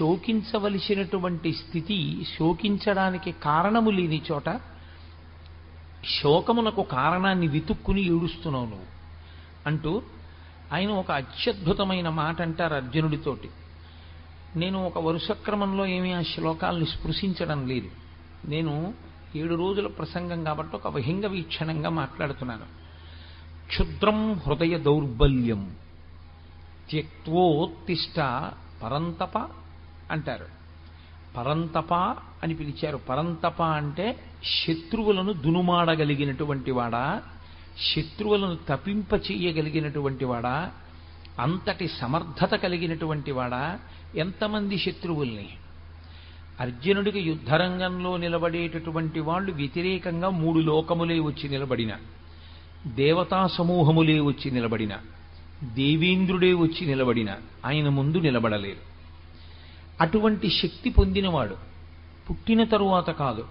శోకించవలసినటువంటి స్థితి, శోకించడానికి కారణము లేని చోట శోకమునకు కారణాన్ని వెతుక్కుని ఏడుస్తున్నావు నువ్వు అంటూ ఆయన ఒక అత్యద్భుతమైన మాట అంటారు అర్జునుడితోటి. నేను ఒక వరుసక్రమంలో ఏమీ ఆ శ్లోకాలని స్పృశించడం లేదు. నేను 7 రోజుల ప్రసంగం కాబట్టి ఒక విహంగ వీక్షణంగా మాట్లాడుతున్నాను. క్షుద్రం హృదయ దౌర్బల్యం త్యక్తోత్తిష్ట పరంతప అంటారు. పరంతప అని పిలిచారు. పరంతప అంటే శత్రువులను దునుమాడగలిగినటువంటి వాడా, శత్రువులను తపింప చేయగలిగినటువంటి వాడా, అంతటి సమర్థత కలిగినటువంటి వాడా, ఎంతమంది శత్రువుల్ని. అర్జునుడికి యుద్ధరంగంలో నిలబడేటటువంటి వాళ్ళు వ్యతిరేకంగా 3 లోకములే వచ్చి నిలబడిన, దేవతా సమూహములే వచ్చి నిలబడిన, దేవేంద్రుడే వచ్చి నిలబడిన ఆయన ముందు నిలబడలేరు. అటువంటి శక్తి పొందినవాడు పుట్టిన తరువాత కాదు,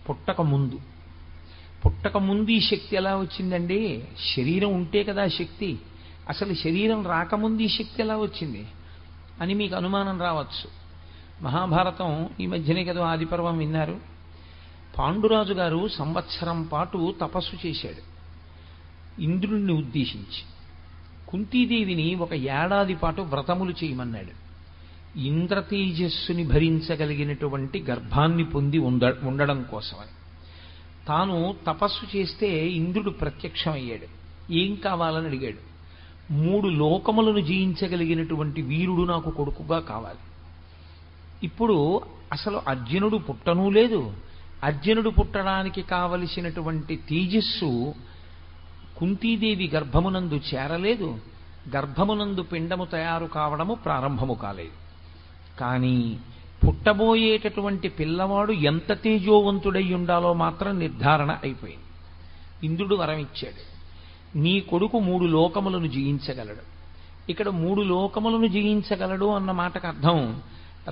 పుట్టక ముందు. పుట్టక ముందు ఈ శక్తి ఎలా వచ్చిందండి? శరీరం ఉంటే కదా శక్తి. అసలు శరీరం రాకముందు ఈ శక్తి ఎలా వచ్చింది అని మీకు అనుమానం రావచ్చు. మహాభారతం ఈ మధ్యనే కదా ఆదిపర్వం విన్నారు. పాండురాజు గారు సంవత్సరం పాటు తపస్సు చేశాడు ఇంద్రుణ్ణి ఉద్దేశించి. కుంతీదేవిని 1 ఏడాది పాటు వ్రతములు చేయమన్నాడు. ఇంద్రతేజస్సుని భరించగలిగినటువంటి గర్భాన్ని పొంది ఉండడం కోసమని. తాను తపస్సు చేస్తే ఇంద్రుడు ప్రత్యక్షమయ్యాడు. ఏం కావాలని అడిగాడు. 3 లోకములను జయించగలిగినటువంటి వీరుడు నాకు కొడుకుగా కావాలి. ఇప్పుడు అసలు అర్జునుడు పుట్టనూ లేదు. అర్జునుడు పుట్టడానికి కావలసినటువంటి తేజస్సు కుంతీదేవి గర్భమునందు చేరలేదు. గర్భమునందు పిండము తయారు కావడము ప్రారంభము కాలేదు. కానీ పుట్టబోయేటటువంటి పిల్లవాడు ఎంత తేజోవంతుడై ఉండాలో మాత్రం నిర్ధారణ అయిపోయింది. ఇంద్రుడు వరం ఇచ్చాడు, నీ కొడుకు 3 లోకములను జయించగలడు. ఇక్కడ 3 లోకములను జయించగలడు అన్న మాటకు అర్థం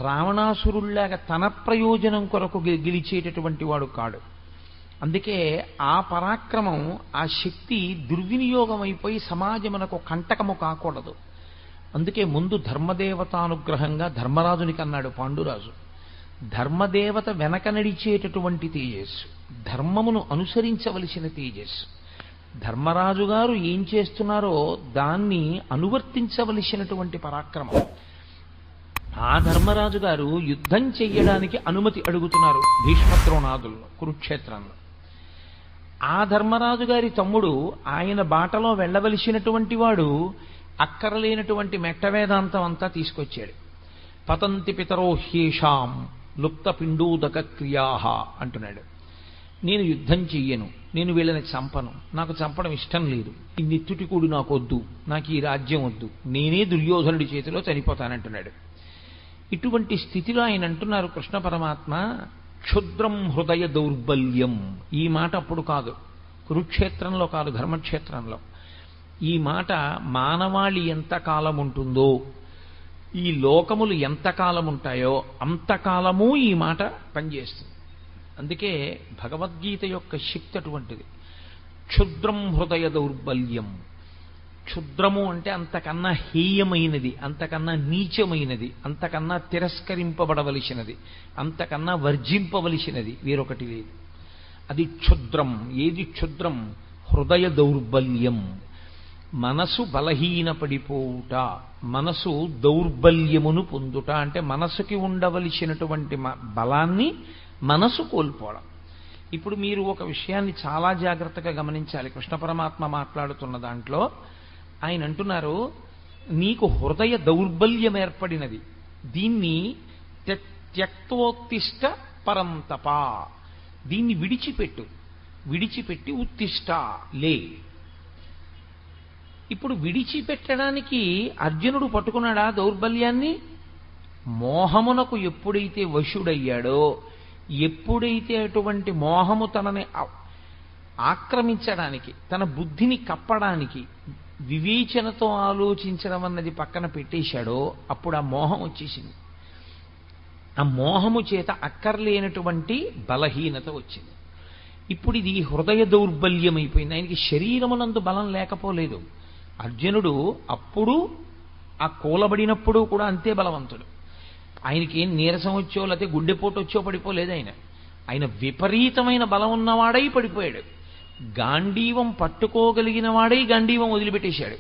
రావణాసురుల్లాగా తన ప్రయోజనం కొరకు గెలిచేటటువంటి వాడు కాడు. అందుకే ఆ పరాక్రమం, ఆ శక్తి దుర్వినియోగం అయిపోయి సమాజమునకు కంటకము కాకూడదు. అందుకే ముందు ధర్మదేవతానుగ్రహంగా ధర్మరాజునికి అన్నాడు పాండురాజు. ధర్మదేవత వెనక నడిచేటటువంటి తేజస్సు, ధర్మమును అనుసరించవలసిన తేజస్సు. ధర్మరాజు గారు ఏం చేస్తున్నారో దాన్ని అనువర్తించవలసినటువంటి పరాక్రమం. ఆ ధర్మరాజు గారు యుద్ధం చెయ్యడానికి అనుమతి అడుగుతున్నారు భీష్మద్రోణాదుల్లో కురుక్షేత్రంలో. ఆ ధర్మరాజు గారి తమ్ముడు ఆయన బాటలో వెళ్ళవలసినటువంటి వాడు అక్కరలేనటువంటి మెట్ట వేదాంతం అంతా తీసుకొచ్చాడు. పతంతి పితరో హ్యేషాం లుప్త పిండూదక క్రియాహ అంటున్నాడు. నేను యుద్ధం చెయ్యను, నేను వీళ్ళని చంపను, నాకు చంపడం ఇష్టం లేదు, ఈ నెత్తుటికూడు నాకు వద్దు, నాకు ఈ రాజ్యం వద్దు, నేనే దుర్యోధనుడి చేతిలో చనిపోతానంటున్నాడు. ఇటువంటి స్థితిలో ఆయన అంటున్నారు కృష్ణ పరమాత్మ, క్షుద్రం హృదయ దౌర్బల్యం. ఈ మాట అప్పుడు కాదు, కురుక్షేత్రంలో కాదు, ధర్మక్షేత్రంలో. ఈ మాట మానవాళి ఎంతకాలం ఉంటుందో, ఈ లోకములు ఎంతకాలం ఉంటాయో అంతకాలము ఈ మాట పనిచేస్తుంది. అందుకే భగవద్గీత యొక్క శక్తి అటువంటిది. క్షుద్రం హృదయ దౌర్బల్యం. క్షుద్రము అంటే అంతకన్నా హేయమైనది, అంతకన్నా నీచమైనది, అంతకన్నా తిరస్కరింపబడవలసినది, అంతకన్నా వర్జింపవలసినది వేరొకటి లేదు. అది క్షుద్రం. ఏది క్షుద్రం? హృదయ దౌర్బల్యం. మనసు బలహీనపడిపోవుట, మనసు దౌర్బల్యమును పొందుట. అంటే మనసుకి ఉండవలసినటువంటి బలాన్ని మనసు కోల్పోవడం. ఇప్పుడు మీరు ఒక విషయాన్ని చాలా జాగ్రత్తగా గమనించాలి. కృష్ణ పరమాత్మ మాట్లాడుతున్న దాంట్లో ఆయన అంటున్నారు, నీకు హృదయ దౌర్బల్యం ఏర్పడినది, దీన్ని త్యక్తోత్తిష్ట పరంతప, దీన్ని విడిచిపెట్టి ఉత్తిష్ట లే. ఇప్పుడు విడిచిపెట్టడానికి అర్జునుడు పట్టుకున్నాడా దౌర్బల్యాన్ని? మోహమునకు ఎప్పుడైతే వశుడయ్యాడో, ఎప్పుడైతే అటువంటి మోహము తనని ఆక్రమించడానికి, తన బుద్ధిని కప్పడానికి, వివేచనతో ఆలోచించడం అన్నది పక్కన పెట్టేశాడో అప్పుడు ఆ మోహం వచ్చేసింది. ఆ మోహము చేత అక్కర్లేనటువంటి బలహీనత వచ్చింది. ఇప్పుడు ఇది హృదయ దౌర్బల్యం అయిపోయింది. ఆయనకి శరీరమునందు బలం లేకపోలేదు. అర్జునుడు అప్పుడు ఆ కూలబడినప్పుడు కూడా అంతే బలవంతుడు. ఆయనకి ఏం నీరసం వచ్చో లేకపోతే గుండెపోటు వచ్చో పడిపోలేదు ఆయన విపరీతమైన బలం ఉన్నవాడై పడిపోయాడు. గాంధీవం పట్టుకోగలిగిన వాడై గాంధీవం వదిలిపెట్టేశాడు.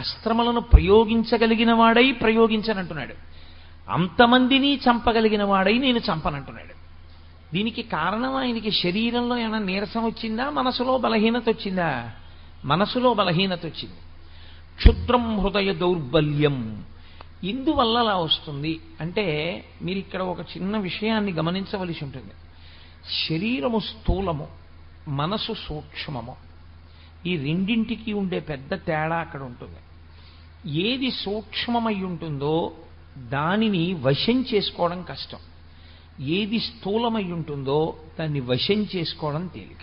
అస్త్రములను ప్రయోగించగలిగిన వాడై ప్రయోగించనంటున్నాడు. అంతమందిని చంపగలిగిన వాడై నేను చంపనంటున్నాడు. దీనికి కారణం ఆయనకి శరీరంలో ఏమైనా నీరసం వచ్చిందా, మనసులో బలహీనత వచ్చిందా? మనసులో బలహీనత వచ్చింది. క్షుద్రం హృదయ దౌర్బల్యం. ఇందువల్ల అలా వస్తుంది అంటే మీరు ఇక్కడ ఒక చిన్న విషయాన్ని గమనించవలసి ఉంటుంది. శరీరము స్థూలము, మనసు సూక్ష్మము. ఈ రెండింటికి ఉండే పెద్ద తేడా అక్కడ ఉంటుంది. ఏది సూక్ష్మమై ఉంటుందో దానిని వశం చేసుకోవడం కష్టం. ఏది స్థూలమై ఉంటుందో దాన్ని వశం చేసుకోవడం తేలిక.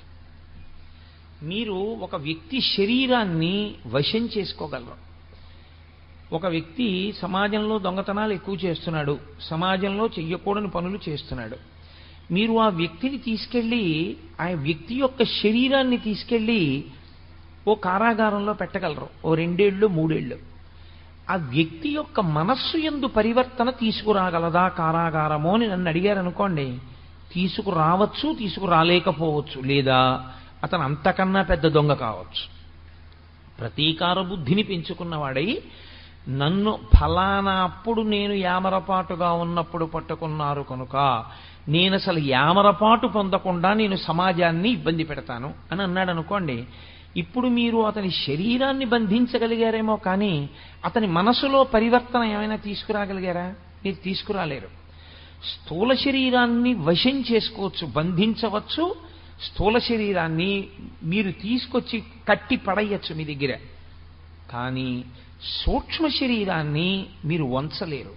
మీరు ఒక వ్యక్తి శరీరాన్ని వశం చేసుకోగలరు. ఒక వ్యక్తి సమాజంలో దొంగతనాలు ఎక్కువ చేస్తున్నాడు, సమాజంలో చెయ్యకూడని పనులు చేస్తున్నాడు. మీరు ఆ వ్యక్తిని తీసుకెళ్ళి, ఆ వ్యక్తి యొక్క శరీరాన్ని తీసుకెళ్ళి ఓ కారాగారంలో పెట్టగలరు, ఓ 2 ఏళ్ళు 3 ఏళ్ళు. ఆ వ్యక్తి యొక్క మనస్సు యందు పరివర్తన తీసుకురాగలదా కారాగారమో అని నన్ను అడిగారనుకోండి, తీసుకురావచ్చు, తీసుకురాలేకపోవచ్చు. లేదా అతను అంతకన్నా పెద్ద దొంగ కావచ్చు. ప్రతీకార బుద్ధిని పెంచుకున్నవాడై నన్ను ఫలానా అప్పుడు నేను యామరపాటుగా ఉన్నప్పుడు పట్టుకున్నారు కనుక నేను అసలు యామరపాటు పొందకుండా నేను సమాజాన్ని ఇబ్బంది పెడతాను అని అన్నాడు అనుకోండి. ఇప్పుడు మీరు అతని శరీరాన్ని బంధించగలిగారేమో కానీ అతని మనసులో పరివర్తన ఏమైనా తీసుకురాగలిగారా? మీరు తీసుకురాలేరు. స్థూల శరీరాన్ని వశం చేసుకోవచ్చు, బంధించవచ్చు. స్థూల శరీరాన్ని మీరు తీసుకొచ్చి కట్టి పడేయచ్చు మీ దగ్గర. కానీ సూక్ష్మ శరీరాన్ని మీరు వంచలేరు.